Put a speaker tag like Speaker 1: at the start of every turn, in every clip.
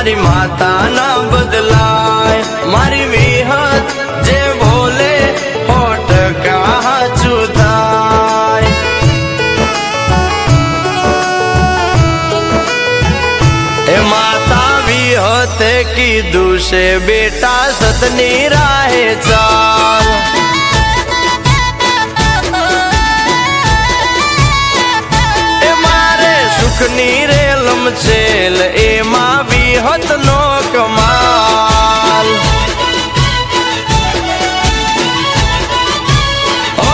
Speaker 1: મારી માતા ના બદલાય, મારી વિહત જે બોલે હોટ કાચું થાય। એ માતા વિહતે કીધું છે બેટા સતની રાહે ચાલ, એ મારે સુખની રેલમ છેલ એમાં વિહત નો કમાલ। ઓ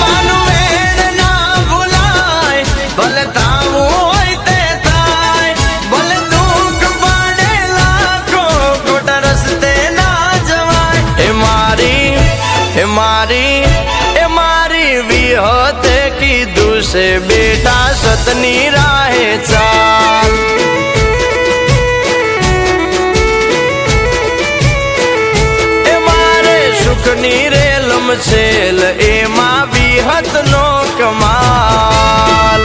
Speaker 1: માનું વેણ ના ભૂલાય, ભલે થાવું હોય તે થાય, ભલે દુઃખ પડે લાખો ખોટા રસ્તે ના જવાય। એ મારી વિહતે કીધું છે બેટા સતની રાહે ચાલ, એ મારે સુખની રેલમ છેલ એમાં વિહત નો કમાલ।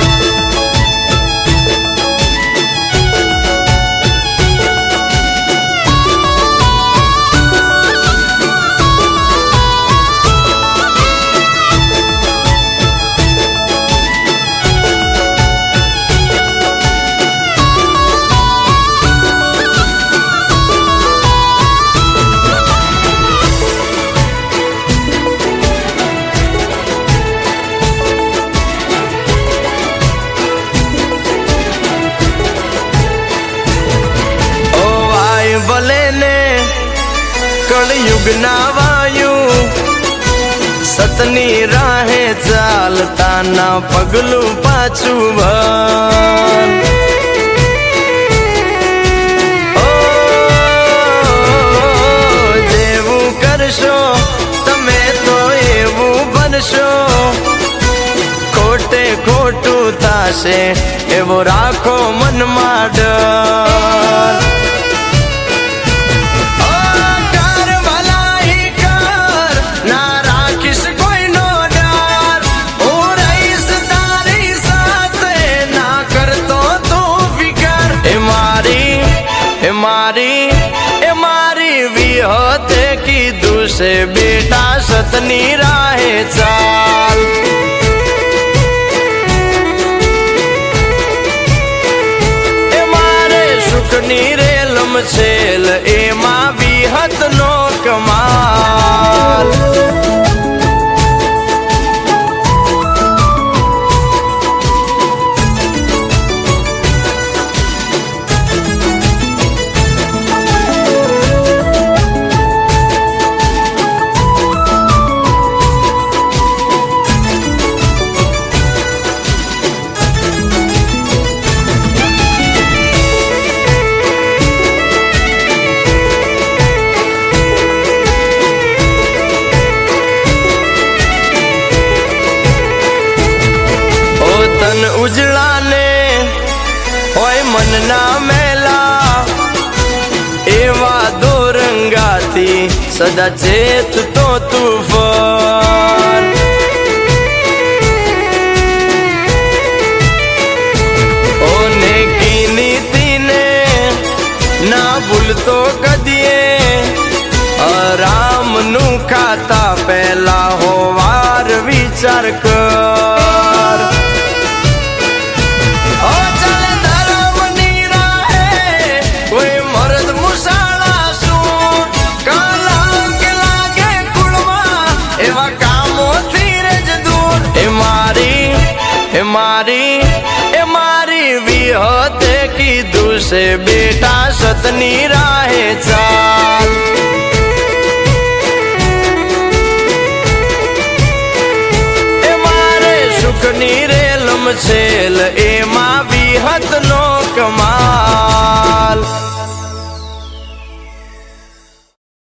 Speaker 1: ભલે ને કળયુગ ના વાયુ, સતની રાહે ચાલતા ના પગલું પાછું ભર। જેવું કરશો તમે તો એવું બનશો, ખોટે ખોટું થાશે એવો રાખો મનમાં ડર। એ મારી વિહતે કીધું છે બેટા સતની રાહે ચાલ, એ મારે સુખની રેલમ છેલ એમાં વિહત નો કમાલ। ઉજળા ને હોય મન ના મેલા, એવા દોરંગાથી સદા ચેત તો તુફાન। ઓ નેકી નીતિને ના ભૂલતો કદીએ, આરામ નું ખાતા પહેલા હોવાર વિચાર કર। એ મારી વિહતે કીધું છે બેટા સતની રાહે ચાલ, એ મારે સુખની રેલમ છેલ